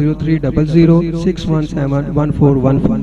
030061711415।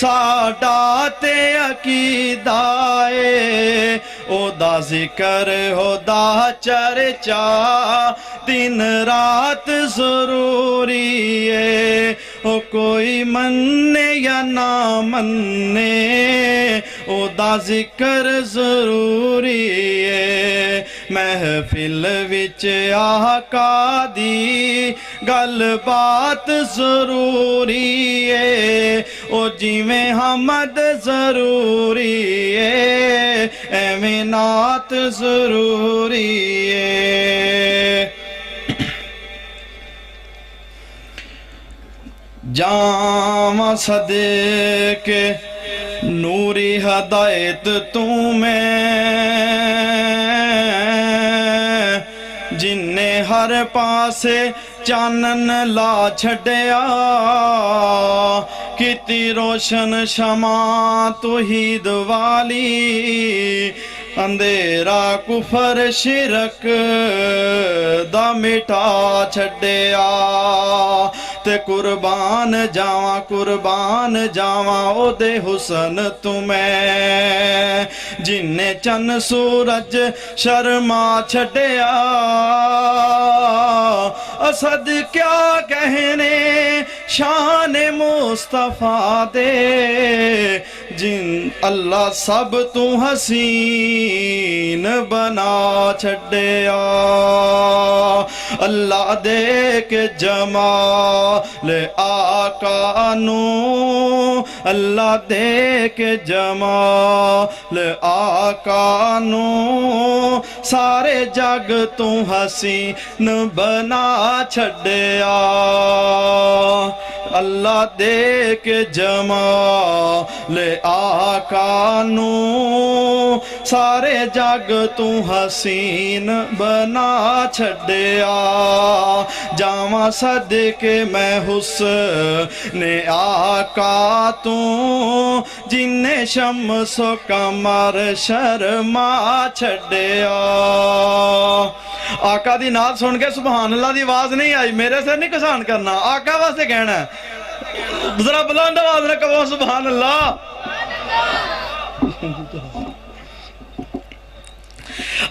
ਸਾਡਾ ਤੇ ਅਕੀਦਾ ਏ ਉਹਦਾ ਜ਼ਿਕਰ ਉਹਦਾ ਚਰਚਾ ਦਿਨ ਰਾਤ ਜ਼ਰੂਰੀ ਏ ਉਹ ਕੋਈ ਮੰਨੇ ਜਾਂ ਨਾ ਮੰਨੇ ਉਹਦਾ ਜ਼ਿਕਰ ਜ਼ਰੂਰੀ ਏ ਮਹਿਫਿਲ ਵਿੱਚ ਆਕਾ ਦੀ ਗੱਲਬਾਤ ਜ਼ਰੂਰੀ ਏ ਉਹ ਜਿਵੇਂ ਹਮਦ ਜ਼ਰੂਰੀ ਏ ਐਵੇਂ ਨਾਤ ਜ਼ਰੂਰੀ ਏ ਜਾਵਾਂ ਸਦਕੇ ਨੂਰੀ ਹਦਾਇਤ ਤੂੰ ਮੈਂ ਜਿਨਨੇ ਹਰ ਪਾਸੇ ਚਾਨਣ ਲਾ ਛੱਡਿਆ ਕੀਤੀ ਰੋਸ਼ਨ ਸ਼ਮਾ ਤੋਹੀਦ ਵਾਲੀ ਅੰਧੇਰਾ ਕੁਫਰ ਸ਼ਿਰਕ ਦਾ ਮਿਟਾ ਛੱਡਿਆ ਤੇ ਕੁਰਬਾਨ ਜਾਵਾਂ ਉਹਦੇ ਹੁਸਨ ਤੂੰ ਮੈਂ ਜਿਨੇ ਚੰਨ ਸੂਰਜ ਸ਼ਰਮਾ ਛੱਡਿਆ ਅਸਦ ਕਿਆ ਕਹਿਨੇ ਸ਼ਾਨ ਮੁਸਤਫਾ ਦੇ ਜਿਨ ਅੱਲਾ ਸਭ ਤੂੰ ਹਸੀਨ ਬਣਾ ਛੱਡਿਆ ਅੱਲਾ ਦੇ ਕੇ ਜਮਾਲ ਆਕਾ ਨੂੰ ਅੱਲਾ ਦੇ ਕੇ ਜਮਾਲ ਆਕਾ ਨੂੰ ਸਾਰੇ ਜਗ ਤੂੰ ਹਸੀਨ ਬਣਾ ਛੱਡਿਆ ਅੱਲਾ ਦੇ ਕੇ ਜਮਾਲ ਆਕਾ ਨੂੰ ਸਾਰੇ ਜਗ ਤੂੰ ਹਸੀਨ ਬਣਾ ਛੱਡਿਆ ਜਾਵਾਂ ਸਦਕੇ ਮੈਂ ਹੁਸਨ ਆਕਾ ਤੂੰ ਜਿਨੇ ਸ਼ਮਸੋ ਕਮਰ ਸ਼ਰਮਾ ਛੱਡਿਆ ਆਕਾ ਦੀ ਨਾਦ ਸੁਣ ਕੇ ਸੁਭਾਨ ਅੱਲਾਹ ਦੀ ਆਵਾਜ਼ ਨਹੀਂ ਆਈ ਮੇਰੇ ਸਿਰ ਨਹੀਂ ਕਸਾਨ ਕਰਨਾ ਆਕਾ ਵਾਸਤੇ ਕਹਿਣਾ ਜ਼ਰਾ ਬੁਲੰਦ ਆਵਾਜ਼ ਨਾਲ ਕਹੋ ਸੁਭਾਨ ਅੱਲਾਹ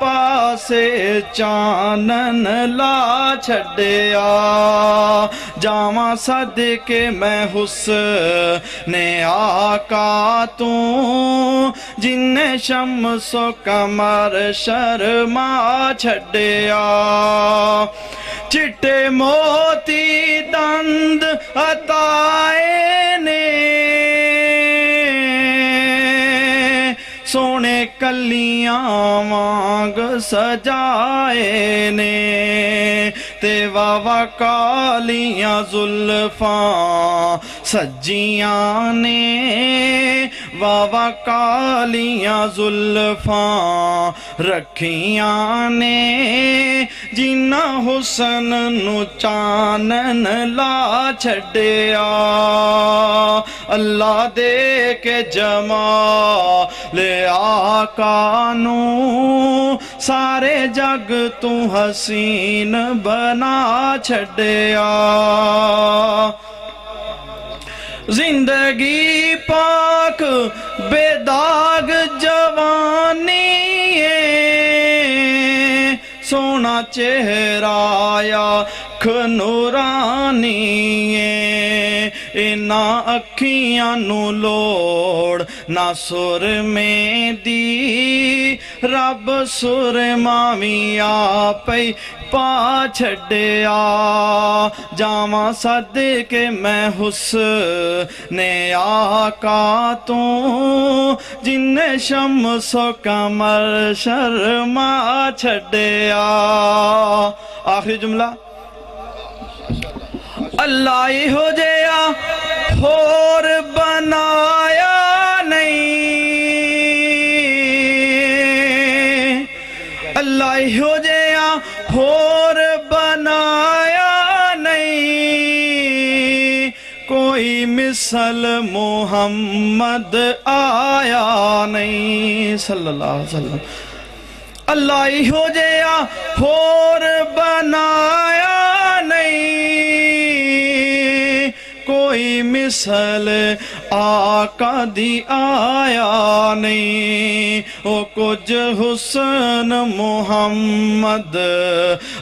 پاسے چانن لا چھڈیا جاواں صدقے میں حسن آقا تو جن شمس و قمر شرما چھڈیا چٹے موتی دند عطائے نے سونے کلیاں وانگ سجائے نے تے واوا کالیاں زلفاں سجیاں نے واوا کالیاں زلفاں رکھیاں نے جنہ حسن نو چانن لا چھڈیا اللہ دے کے جمال آقا نو سارے جگ تو حسین بنا چھڈیا زندگی پاک بے داغ جوانی سونا چہرہ آنکھ نورانی اینا اکھیاں نو لوڑ نہ سر میں دی رب سر مامی آپی پا چھڈیا جاواں صدقے میں حسن آقا تو جن شمس و قمر شرما چھڈیا آخری جملہ اللہ ہی ہو جیا ہور بنایا نہیں اللہ ہی ہو جیا ہور بنایا نہیں کوئی مثل محمد آیا نہیں صلی اللہ علیہ وسلم اللہ ہی ہو جیا ہور بنایا نہیں کوئی مثل آقا دی آیا نہیں او کچھ حسن محمد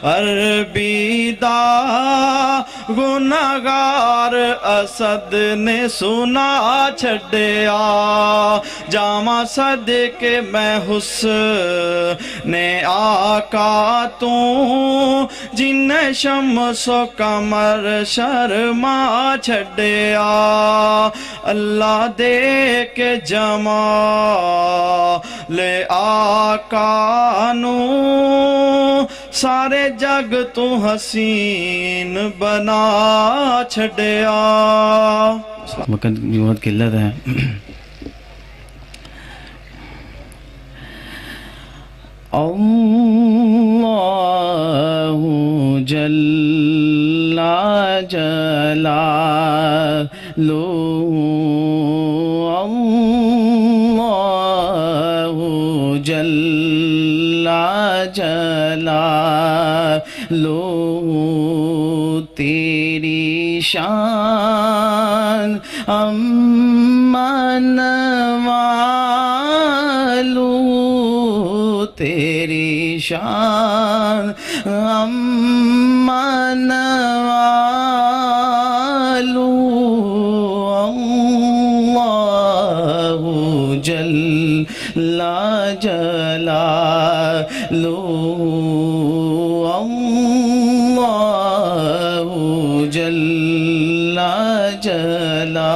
عربی دا گناہگار اسد نے سنا چھڈیا جاواں صدقے میں حسن آقا تو جن شمس و قمر شرما چھڈیا اللہ دے کے جمال آقا نو سارے جگ تو حسین بنا چھڈیا وقت کی بہت قلت ہے اللہ جل جلالہ اللہ جل جلالہ تیری شان امن والو تیری شان امن والو اللہ جل جلالہ اللہ جل جلالہ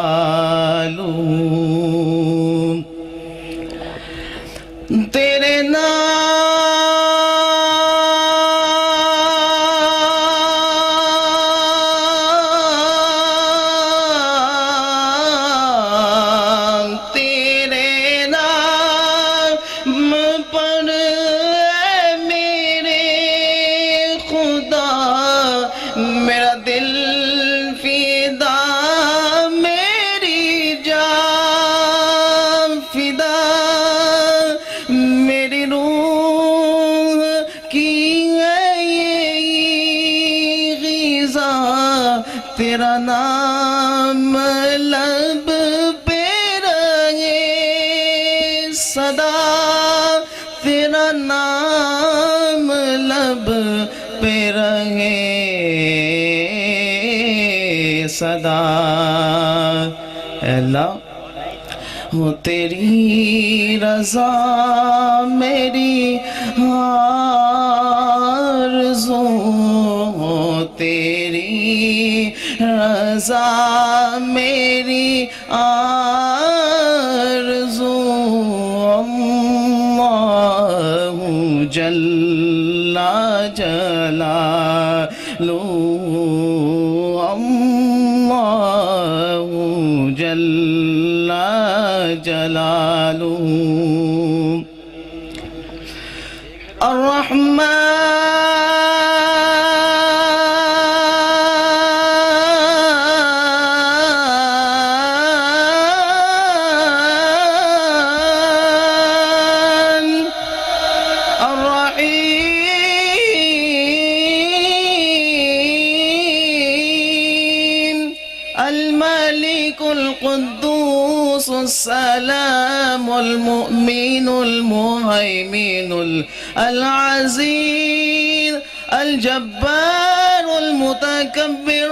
تیرے نام پر میرے خدا میرا دل فدا میری جان فدا میری روح کی غذا تیرا نام لب پہ رہے صدا تیرا تیرا نام لب پہ رہے صدا. اے اللہ وہ تیری رضا میری آرزو، تیری رضا میری آرزو. اللہ جل جلالہ، اللہ جل جلالہ. الرحمن الملك القدوس السلام المؤمن المهيمن العزيز الجبار المتكبر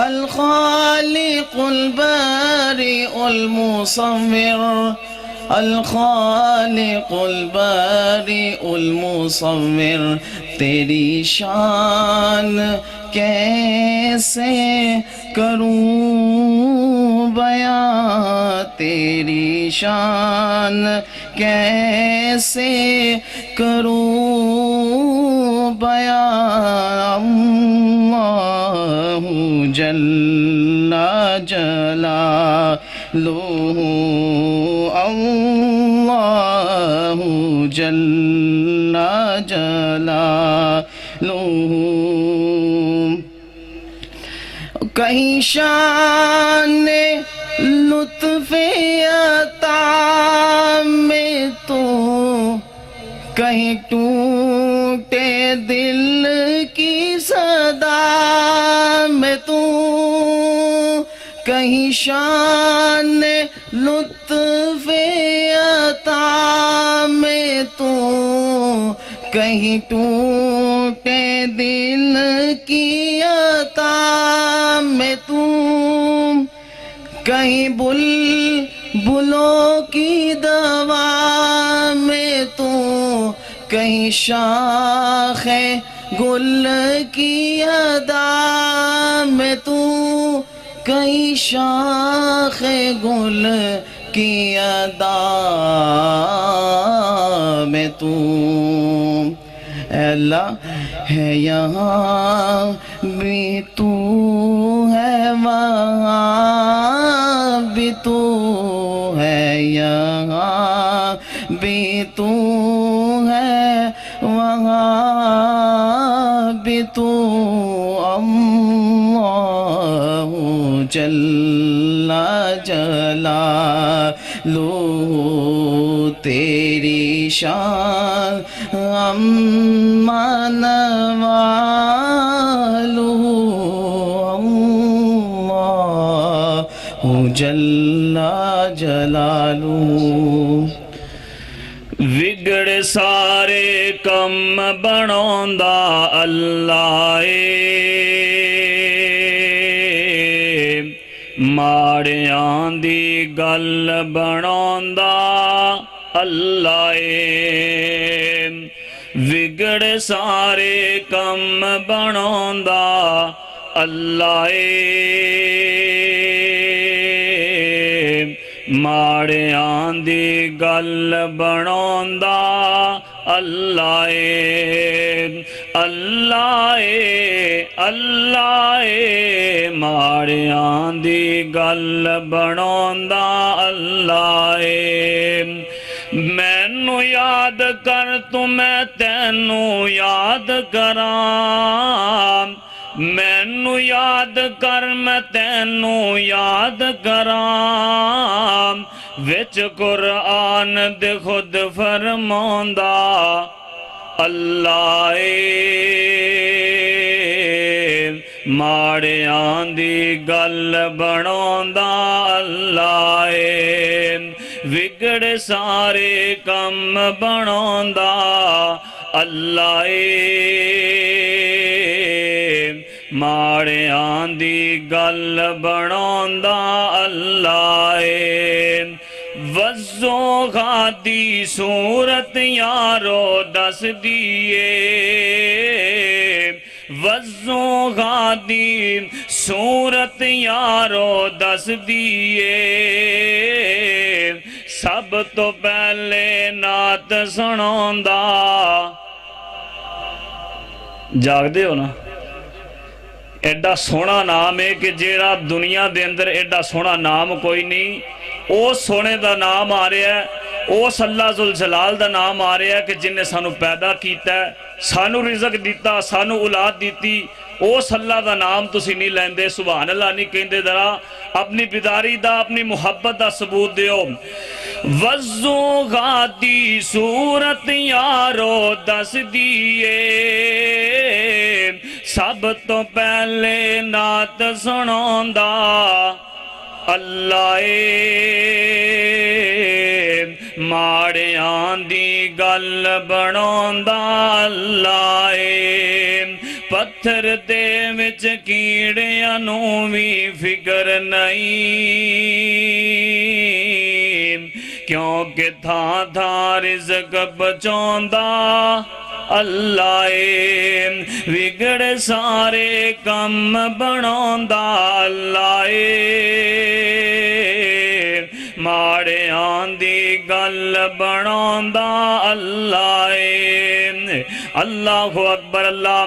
الخالق البارئ المصور، الخالق البارئ المصور. تیری شان کیسے کروں بیان، تیری شان کیسے کروں بیان. اللہ جل جلالہ، اللہ جل جلالہ. کہیں شان لطف عطا میں تو، کہیں ٹوٹے دل کی صدا میں تو. کہیں شان لطف عطا میں تو، کہیں ٹوٹے دل کی عطا میں تو. کہیں بلبلوں کی دوا میں تو، کہیں شاخ گل کی ادا میں تو، کہیں شاخ گل کی ادا میں تو. اے اللہ ہے یہاں بھی تو ہے، وہاں بھی تو ہے، یہاں بھی تو ہے، وہاں بھی تو. اللہ جل جلالہ، تیری شان امان والو. اللہ جل جلالہ. وگڑ سارے کم بناوندا اللہ اے، ماڑیاں دی گل بناوندا اللہ اے. وگڑ سارے کم بناوندا اللہ اے، ماڑیاں دی گل بناوندا اللہ اے. اللہ اے، اللہ اے، ماڑیاں دی گل بناوندا اللہ اے. مینوں یاد کر تو میں تینوں یاد کراں، مینوں یاد کر میں تینوں یاد کراں. وچ قرآن دے خود فرماوندا اللہ اے، ماڑیاں دی گل بناوندا اللہ اے. ਵਿਗੜ ਸਾਰੇ ਕੰਮ ਬਣਾਉਂਦਾ ਅੱਲਾ ਏ ਮਾੜਿਆਂ ਦੀ ਗੱਲ ਬਣਾਉਂਦਾ ਅੱਲਾ ਏ ਵਜ਼ੋ ਖਾਦੀ ਸੂਰਤ ਯਾਰੋ ਦੱਸਦੀ ਏ ਵਜ਼ੋ ਖਾਦੀ ਸੂਰਤ ਯਾਰੋ ਦੱਸਦੀ ਏ ਸਭ ਤੋਂ ਪਹਿਲੇ ਨਾਤ ਸੁਣਾਉਂਦਾ ਜਾਗਦੇ ਹੋ ਨਾ ਐਡਾ ਸੋਹਣਾ ਨਾਮ ਹੈ ਕਿ ਜਿਹੜਾ ਦੁਨੀਆ ਦੇ ਅੰਦਰ ਐਡਾ ਸੋਹਣਾ ਨਾਮ ਕੋਈ ਨਹੀਂ ਉਸ ਸੋਹਣੇ ਦਾ ਨਾਮ ਆ ਰਿਹਾ ਉਸ ਅੱਲਾ ਜ਼ੁਲ ਜਲਾਲ ਦਾ ਨਾਮ ਆ ਰਿਹਾ ਕਿ ਜਿਨਨੇ ਸਾਨੂੰ ਪੈਦਾ ਕੀਤਾ ਸਾਨੂੰ ਰਿਜ਼ਕ ਦਿੱਤਾ ਸਾਨੂੰ ਔਲਾਦ ਦਿੱਤੀ ਉਸ ਅੱਲਾ ਦਾ ਨਾਮ ਤੁਸੀਂ ਨਹੀਂ ਲੈਂਦੇ ਸੁਭਾਨ ਅੱਲਾ ਨਹੀਂ ਕਹਿੰਦੇ ਜ਼ਰਾ ਆਪਣੀ ਬਿਦਾਰੀ ਦਾ ਆਪਣੀ ਮੁਹੱਬਤ ਦਾ ਸਬੂਤ ਦਿਓ ਵਜ਼ੂ ਗਾਦੀ ਸੂਰਤ ਯਾਰੋ ਦੱਸਦੀ ਏ ਸਭ ਤੋਂ ਪਹਿਲੇ ਨਾਤ ਸੁਣਾਉਂਦਾ ਅੱਲਾ ਏ ਮਾੜਿਆਂ ਦੀ ਗੱਲ ਬਣਾਉਂਦਾ ਅੱਲਾ ਏ ਪੱਥਰ ਦੇ ਵਿੱਚ ਕੀੜਿਆਂ ਨੂੰ ਵੀ ਫਿਕਰ ਨਹੀਂ ਕਿਉਂਕਿ ਥਾਂ ਥਾਂ ਰਿਜ਼ਕ ਪਹੁੰਚਾਉਂਦਾ ਅੱਲਾ ਏ ਵਿਗੜ ਸਾਰੇ ਕੰਮ ਬਣਾਉਂਦਾ ਅੱਲਾ ਏ ਮਾੜਿਆਂ ਦੀ ਗੱਲ ਬਣਾਉਂਦਾ ਅੱਲਾ ਏ ਅੱਲਾਹੁ ਅਕਬਰ ਅੱਲਾਹ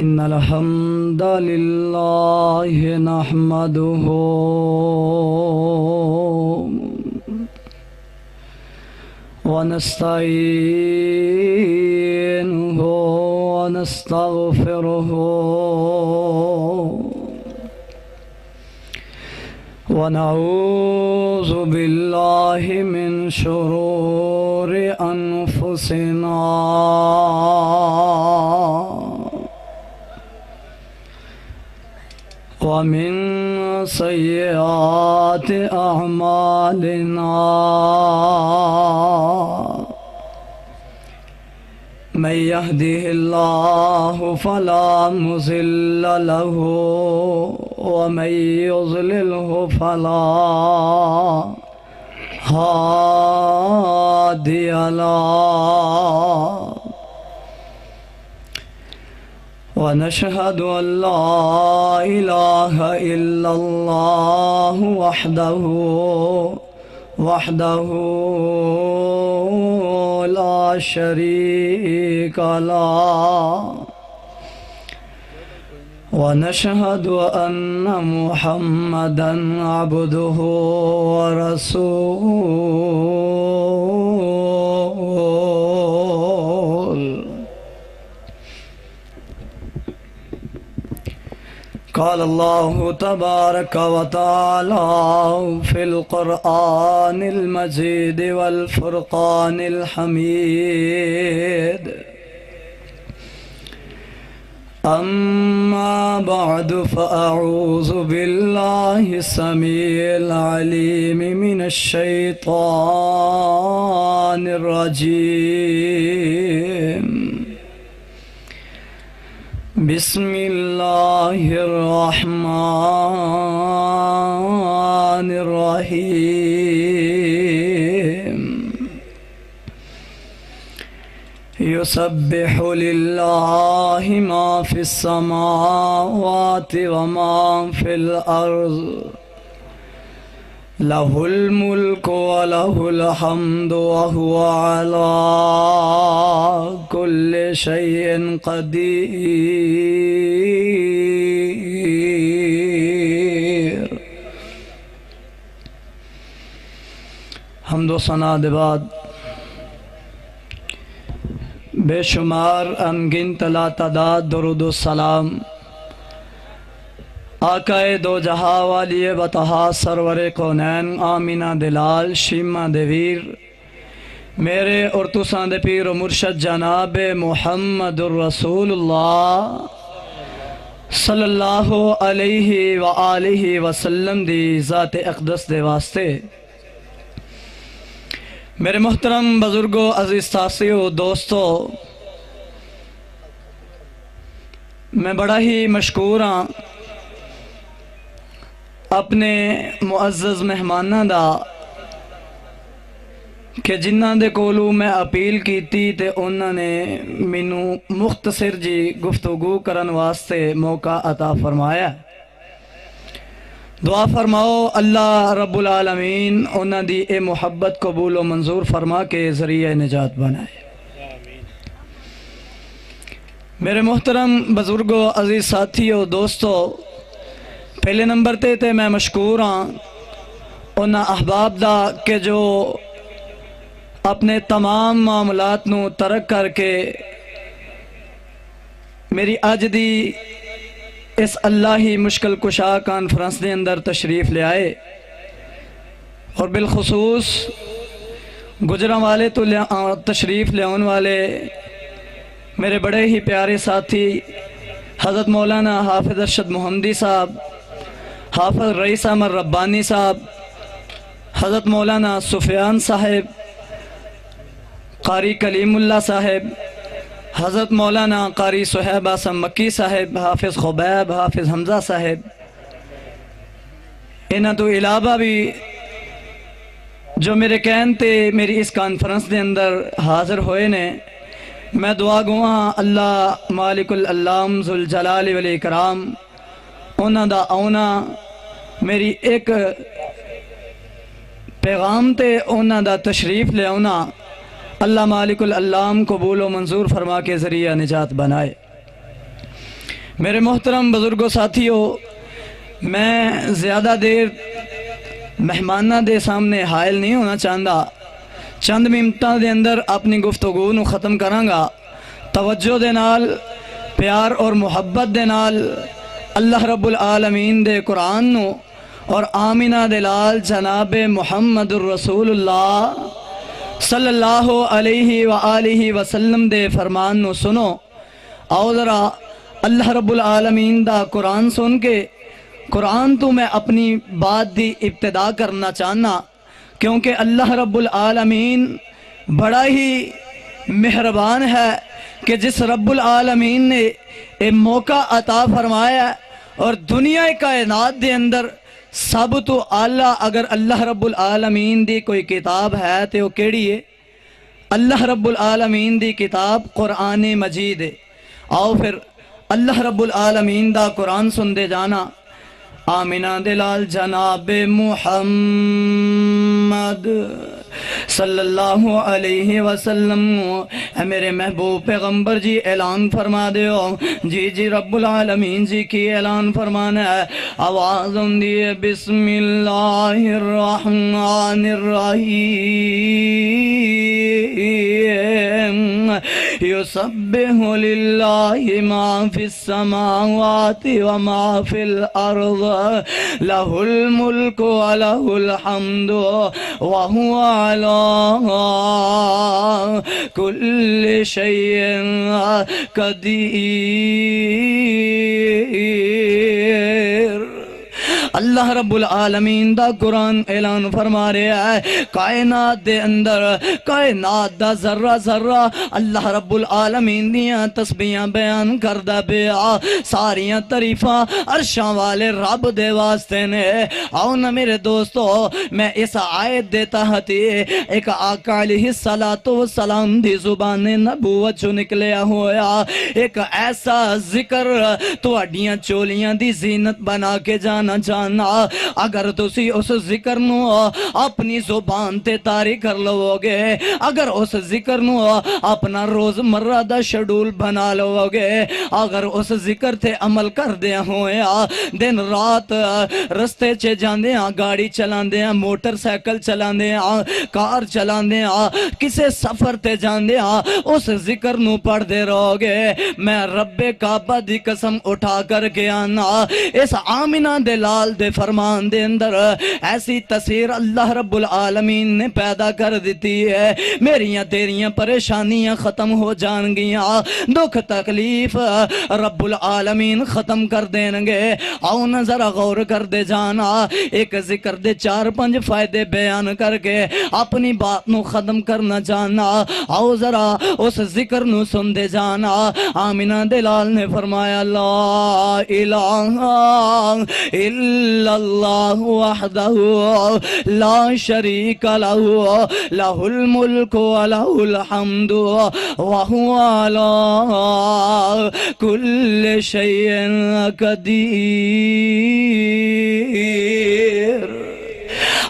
إن الحمد لله نحمده ونستعينه ونستغفره ونعوذ بالله من شرور أنفسنا ومن سيئات أعمالنا من يهده الله فلا مضل له ومن يضلله فلا هادي له ونشهد أن لا إله إلا الله وحده لا شريك له ونشهد أن محمدا عبده ورسوله. قال الله تبارك وتعالى في القرآن المجيد والفرقان الحميد: أما بعد فأعوذ بالله السميع العليم من الشيطان الرجيم. بسم الله الرحمن الرحيم. يسبح لله ما في السماوات وما في الأرض له الملك وله الحمد وهو على كل شيء قدير. حمد و ثنا دے بعد بے شمار انگنت لا تعداد درود و سلام آقائے دو جہاں والی بتہا سرور کونین آمینہ دلال شیمہ دویر میرے اور تساں دے پیر و مرشد جناب محمد الرسول اللہ صلی اللہ علیہ وآلہ وسلم دی ذات اقدس دے واسطے. میرے محترم بزرگوں، عزیز ساتھیوں، دوستو، میں بڑا ہی مشکور ہاں اپنے معزز مہماناں دا کہ جنہاں دے کولو میں اپیل کیتی تے انہاں نے مینوں مختصر جی گفتگو کرن واسطے موقع عطا فرمایا. دعا فرماؤ اللہ رب العالمین انہاں دی اے محبت قبول و منظور فرما کے ذریعہ نجات بنائے. میرے محترم بزرگوں، عزیز ساتھیوں، دوستو، پہلے نمبر تے میں مشکور ہاں انہاں احباب دا کہ جو اپنے تمام معاملات نو ترک کر کے میری اج دی اس اللہی مشکل کشا کانفرنس دے اندر تشریف لے آئے، اور بالخصوص گجراں والے تو تشریف لے آن والے میرے بڑے ہی پیارے ساتھی حضرت مولانا حافظ ارشد محمدی صاحب، حافظ رئیس احمد ربانی صاحب، حضرت مولانا سفیان صاحب، قاری کلیم اللہ صاحب، حضرت مولانا قاری صہیب آسم مکی صاحب، حافظ خبیب، حافظ حمزہ صاحب، انہاں تو علاوہ بھی جو میرے کہن تے میری اس کانفرنس دے اندر حاضر ہوئے نے، میں دعا گواں اللہ مالک العلام ذوالجلال والاکرام انہاں دا آنا میری ایک پیغام تے انہاں دا تشریف لے آنا اللہ مالک العلام قبول و منظور فرما کے ذریعہ نجات بنائے. میرے محترم بزرگوں ساتھیوں، میں زیادہ دیر مہمانہ دے سامنے حائل نہیں ہونا چاہتا، چند منٹاں دے اندر اپنی گفتگو نو ختم کرانگا۔ توجہ دے نال، پیار اور محبت دے نال اللہ رب العالمین دے قرآن نو اور آمینہ دے لال جناب محمد الرسول اللہ صلی اللہ علیہ وآلہ وسلم دے فرمان نو سنو۔ آؤ ذرا اللہ رب العالمین دا قرآن سن کے قرآن تو میں اپنی بات دی ابتدا کرنا چاہنا، کیونکہ اللہ رب العالمین بڑا ہی مہربان ہے کہ جس رب العالمین نے ایک موقع عطا فرمایا ہے اور دنیا کائنات دے اندر سب تو اعلیٰ اگر اللہ رب العالمین دی کوئی کتاب ہے تو وہ کیڑی ہے؟ اللہ رب العالمین دی کتاب قرآن مجید ہے۔ آؤ پھر اللہ رب العالمین دا قرآن سن دے جانا۔ آمینہ دلال جناب محمد صلی اللہ علیہ وسلم، اے میرے محبوب پیغمبر جی اعلان فرما دیو۔ جی رب العالمین جی کی اعلان فرمانا ہے، آواز دیئے بسم اللہ الرحمن الرحیم، یسبح للہ ما فی السماوات وما فی الارض، لہ الملک ولہ الحمد وہو علی کل شیء قدیر۔ اللہ رب العالمین دا قرآن اعلان فرما رہا ہے، کائنات دے اندر کائنات دا ذرہ ذرہ اللہ رب العالمین دیاں تسبیحاں بیان کردہ بیا، ساریاں تعریفاں عرشاں والے رب دے واسطے نے۔ آؤ نا میرے دوستو، میں اس آیت دے تحت ایک آقا علیہ السلام دی زبان نبوت جو نکلیا ہویا ایک ایسا ذکر تو اڈیاں چولیاں دی زینت بنا کے جانا چاہنا۔ اگر تسی اس ذکر نو اپنی زبان تے طاری کر لو گے، اگر اس ذکر نو اپنا روز مرہ دا شیڈول بنا لو گے، اگر اس ذکر تے عمل کر دیا ہویا، دن رات رستے چے جاندے ہاں، گاڑی چلان دے ہاں، موٹر سائیکل چلان دے ہاں، کار چلان دے ہاں، کسے سفر تے جاندے ہاں، اس ذکر نو پڑھ دے رہو گے، میں رب کعبہ دی قسم اٹھا کر کے آنا، اس آمینہ دے لال دے فرمان دے اندر ایسی تصویر اللہ رب العالمین نے پیدا کر دیتی ہے، میریاں تیریاں پریشانیاں ختم ہو جان گیاں، دکھ تکلیف رب العالمین ختم کر دیں گے۔ آؤ نظر غور کر دے جانا، ایک ذکر دے 4-5 فائدے بیان کر کے اپنی بات نو ختم کرنا جانا۔ آؤ ذرا اس ذکر نو سن دے جانا۔ آمینہ دلال نے فرمایا، لا الہ الا اللہ وحدہ لا شریک لہ، لہ الملک ولہ الحمد وہو علی کل شیء قدیر۔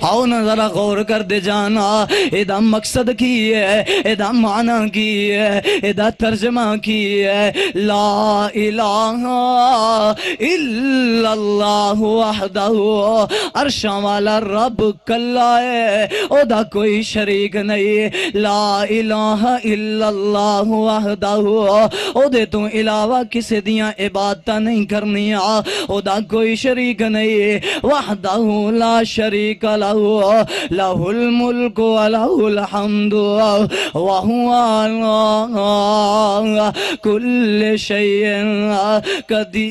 آؤ نا ذرا غور کر دے جانا، ادا مقصد کی ہے، ادا معنی کی ہے، ادا ترجمہ کی ہے۔ لا الہ الا اللہ وحدہ، عرشاں والا رب کلا ہے، ادا کوئی شریک نہیں۔ لا الہ الا اللہ وحدہ، اودے تو علاوہ کسی دیاں عبادتہ نہیں کرنیاں، ادا کوئی شریک نہیں۔ وحدہ لا شریک لہ، لہ الملک ولہ الحمد وہو علی کل شیء قدیر۔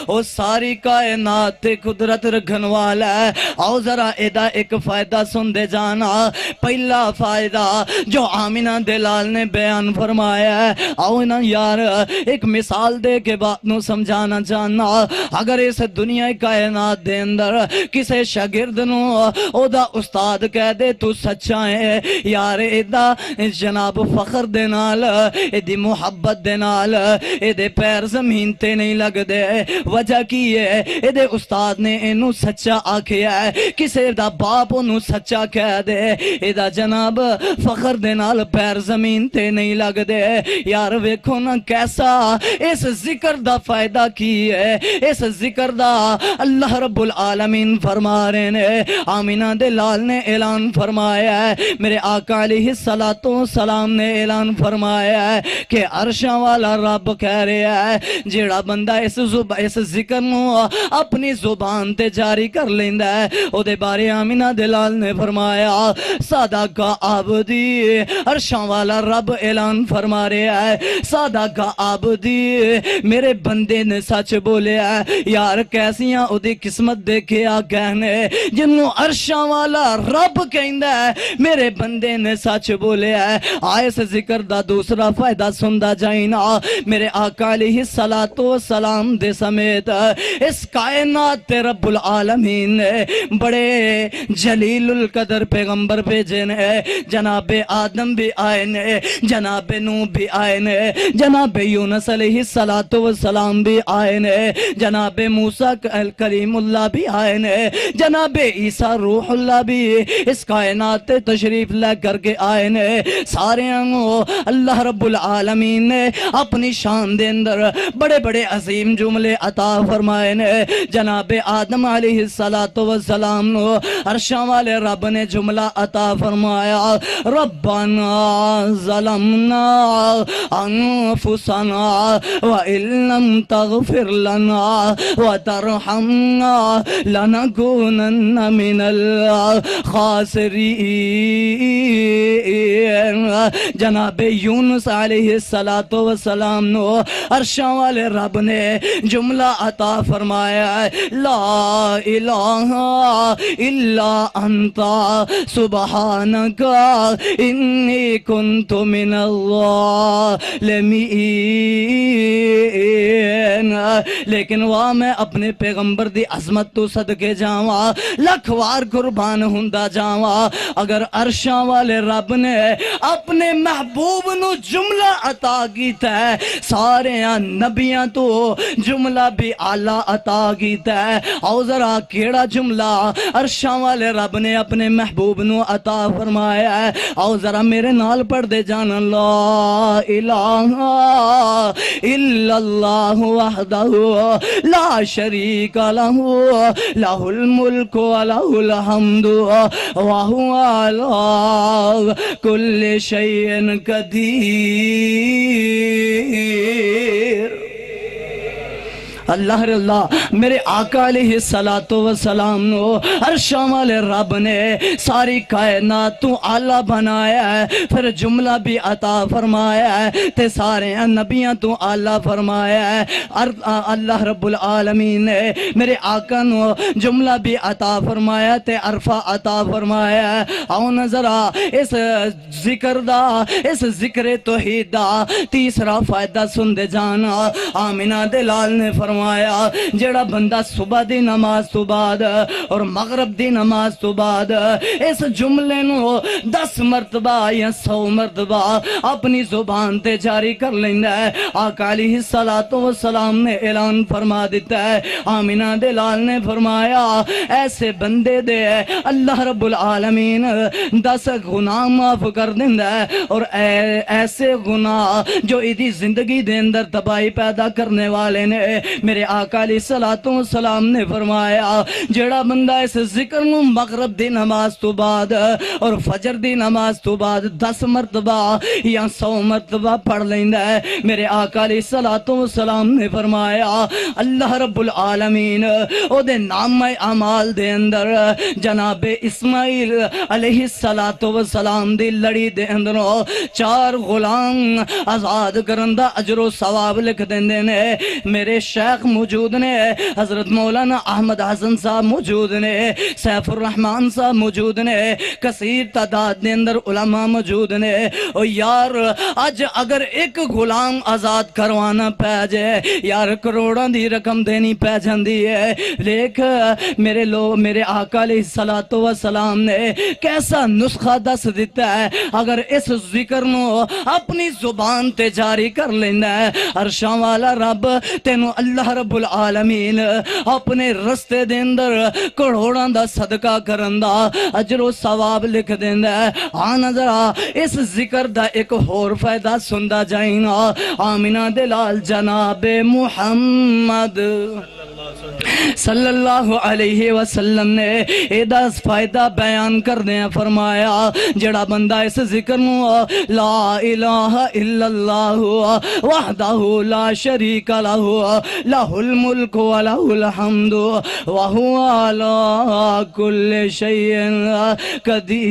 او ساری کائنات تے قدرت رکھن والا ہے۔ آؤ ذرا ادا ایک فائدہ سن دے جانا۔ پہلا فائدہ جو آمینہ دلال نے بیان فرمایا ہے، آؤ نا یار ایک مثال دے کے بات نو سمجھانا چاہنا۔ اگر اس دنیا کائنات دے اندر کسے شاگرد نو او دا استاد کہہ دے تو سچا ہے یار ایدہ جناب فخر دے نال ایدی محبت دے نال ایدے پیر زمین تے نہیں لگ دے وجہ کی ہے ایدے استاد نے انو سچا آکھیا ہے کسے دا باپ انو سچا کہہ دے ایدہ جناب فخر دے نال پیر زمین تے نہیں لگ دے یار ویکھو نا کیسا اس ذکر دا فائدہ کی ہے اس ذکر دا اللہ رب العالمین فرما رہے نے آمینہ دے لال نے اعلان فرمایا ہے میرے آقا علیہ السلام نے اعلان فرمایا ہے کہ عرشاں والا رب کہہ رہا ہے جیڑا بندہ اس ذکر نو اپنی زبان تے جاری کر لیندہ ہے او دے بارے آمینہ دے لال نے فرمایا سادہ کا عابدی عرشاں والا رب اعلان فرما رہا ہے سادہ کا عابدی میرے بندے نے سچ بولے ہے یار کیسیاں او دی قسمت دیکھے آ کہنے جنہوں عرشاں والا رب کہندہ ہے میرے بندے نے سچ بولے ہے آئے سے ذکر دا دوسرا فائدہ سندہ جائینا میرے آقا علیہ السلام دے سمیت اس کائنات تے رب العالمین نے بڑے جلیل القدر پیغمبر بھیجے نے جناب آدم بھی آئے نے جناب نوح بھی آئے نے جناب یونس علیہ السلام بھی آئے نے جناب موسیٰ کلیم اللہ بھی آئے نے جناب عیسیٰ روح اللہ بھی اس کائنات تشریف لے کر کے آئے نے سارے انہوں اللہ رب العالمین نے اپنی شان دے اندر بڑے بڑے عظیم جملے عطا فرمائے نے جناب آدم علیہ السلام نو عرشاں والے رب نے جملہ عطا فرمایا ربنا ظلمنا انفسنا وَإِن لَّمْ تَغْفِرْ لَنَا وَتَرْحَمْنَا لَنَكُونَنَّ مِنَ الْخَاسِرِينَ جناب یونس علیہ السلام نو عرشاں والے رب نے جملہ عطا فرمایا لا الہ الا انت سبحانک انی کنت من الظالمین لیکن وہاں میں اپنے پیغمبر دی عظمت تو صدقے جاواں لکھ وار قربان ہندہ جاواں اگر عرشاں والے رب نے اپنے محبوب نو جملہ عطا کیتا ہے سارے نبیاں تو جملہ بھی اعلیٰ عطا کیتا ہے او ذرا کیڑا جملہ عرشاں والے رب نے اپنے محبوب نو عطا فرمایا ہے او ذرا میرے نال پڑھ دے جانا لا الہ الا اللہ وحدہ لا شریک لہ لہ الملک و لہ الحمد وہو علی کل شیء قدیر اللہ میرے آقا علیہ السلام نو عرشاں والے رب نے ساری کائنات تو اعلیٰ بنایا ہے پھر جملہ بھی عطا فرمایا ہے تے سارے نبیاں تو اعلیٰ فرمایا ہے اللہ رب العالمین نے میرے آقا نو جملہ بھی عطا فرمایا تے عرفہ عطا فرمایا ہے آؤ نظرہ اس ذکر دا اس ذکر توحید دا تیسرا فائدہ سن دے جانا آمینہ دلال نے فرمایا جڑا بندہ صبح دی نماز تو بعد اور مغرب دی نماز تو بعد اس جملے نو 10 مرتبہ یا 100 مرتبہ اپنی زبان تے جاری کر لیندہ ہے آقا علیہ السلام نے اعلان فرما دیتا ہے آمینہ دلال نے فرمایا ایسے بندے دے اللہ رب العالمین 10 گناہ معاف کر دیندہ ہے اور ایسے گناہ جو ایدی زندگی دے اندر تباہی پیدا کرنے والے نے میرے آقا علیہ السلام نے فرمایا جڑا بندہ اس ذکر نو مغرب دی نماز تو بعد اور فجر دی نماز تو بعد 10 مرتبہ یا 100 مرتبہ پڑھ لیندہ ہے میرے آقا علیہ السلام نے فرمایا اللہ رب العالمین او دے نام اعمال دے اندر جناب اسماعیل علیہ السلام دی لڑی دے اندروں 4 غلام آزاد کرندہ اجر و ثواب لکھ دیندے نے میرے شیخ شیخ موجود نے، حضرت مولانا احمد حسن صاحب موجود نے، سیف الرحمان صاحب موجود نے، کثیر تعداد دے اندر علماء موجود نے۔ او یار اج اگر ایک غلام آزاد کروانا پہ جائے یار کروڑاں دی رقم دینی پہ جاندی ہے، لیک میرے آقا علیہ الصلوۃ والسلام نے کیسا نسخہ دس دیتا ہے، اگر اس ذکر نو اپنی زبان تے جاری کر لینا ہے، عرشاں والا رب تینو اللہ رب العالمین اپنے رستے دے اندر کروڑاں دا صدقہ کرن دا اجر و ثواب لکھ دیندا ہے۔ آنا ذرا اس ذکر دا ایک اور فائدہ سندا جائینا۔ آمینہ دے لال جناب محمد صلی اللہ علیہ وسلم نے ایدہ فائدہ بیان کر دیا، فرمایا جڑا بندہ اس ذکر نو لا الہ الا اللہ وحدہ لا شریک لہ لہ الملک و لہ الحمد وہو علی کل شیء قدیر،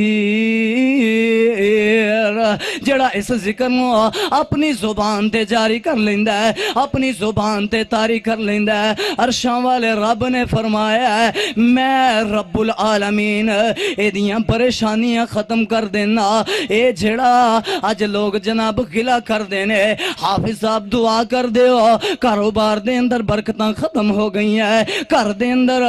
جڑا اس ذکر نو اپنی زبان تے جاری کر لیندہ ہے، اپنی زبان تے تاری کر لیندہ ہے، عرشاں والے رب نے فرمایا ہے میں رب العالمین ایدیاں پریشانیاں ختم کر دینا۔ اے جڑا آج لوگ جناب گلہ کر دینے، حافظ صاحب دعا کر دیو کاروبار دے اندر برکتاں ختم ہو گئی ہیں، گھر دے اندر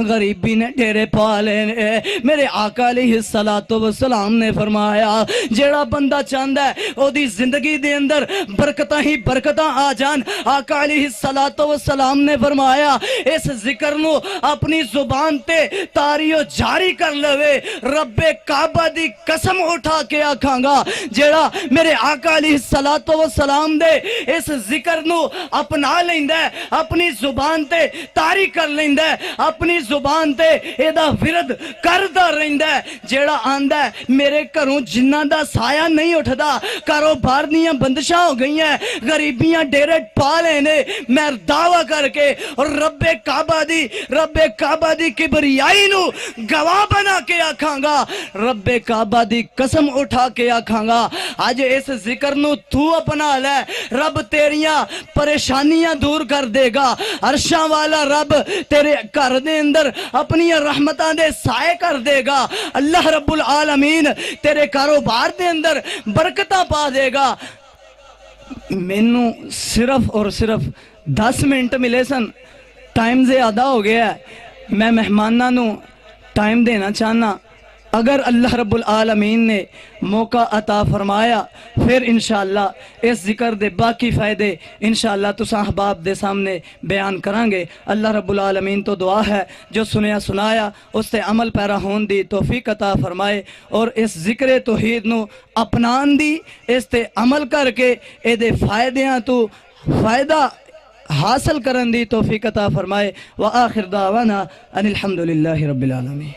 غریبی نے ڈیرے پا لینے، میرے آقا علیہ السلام نے فرمایا جڑا بندہ چاہتا ہے او دی زندگی دے اندر برکتاں ہی برکتاں آ جان، آقا علیہ السلام نے فرمایا اس ذکر نو اپنی زبان تے تاریو جاری کر لوے، رب کعبہ دی قسم اٹھا کے آکھاں گا جڑا میرے آقا علیہ السلام دے اس ذکر نو اپنا لیندہ ہے، اپنی زبان تے تاری کر لیندہ ہے، اپنی زبان تے ایدہ ورد کردہ رہندہ ہے، جڑا آندہ ہے میرے کروں جنہ دا سایہ نہیں اٹھدا، کاروبار دیاں بندشاں ہو گئی ہیں، غریبیاں ڈیرے پا لینے، میں دعویٰ کر کے اور رب کعبہ دی کبریائی نو گواہ بنا کے آکھاں گا، رب کعبہ دی قسم اٹھا کے آکھاں گا آج اس ذکر نو تو اپنا لے، رب تیریاں پریشانیاں دور کر دے گا، عرشاں والا رب تیرے گھر دے اندر اپنی رحمتاں دے سائے کر دے گا، اللہ رب العالمین تیرے کاروبار دے اندر برکتاں پا دے گا۔ مینوں صرف اور صرف 10 منٹ ملے سن، ٹائم زیادہ ہو گیا ہے، میں مہمانہ نو ٹائم دینا چاہنا، اگر اللہ رب العالمین نے موقع عطا فرمایا پھر انشاءاللہ اس ذکر دے باقی فائدے انشاءاللہ تساں احباب دے سامنے بیان کرانگے۔ اللہ رب العالمین تو دعا ہے جو سنیا سنایا اس تے عمل پیرا ہون دی توفیق عطا فرمائے، اور اس ذکر توحید نو اپنان دی، اس تے عمل کر کے اے دے فائدیاں تو فائدہ حاصل کرن دی توفیق عطا فرمائے۔ وآخر دعوانا ان الحمدللہ رب العالمین۔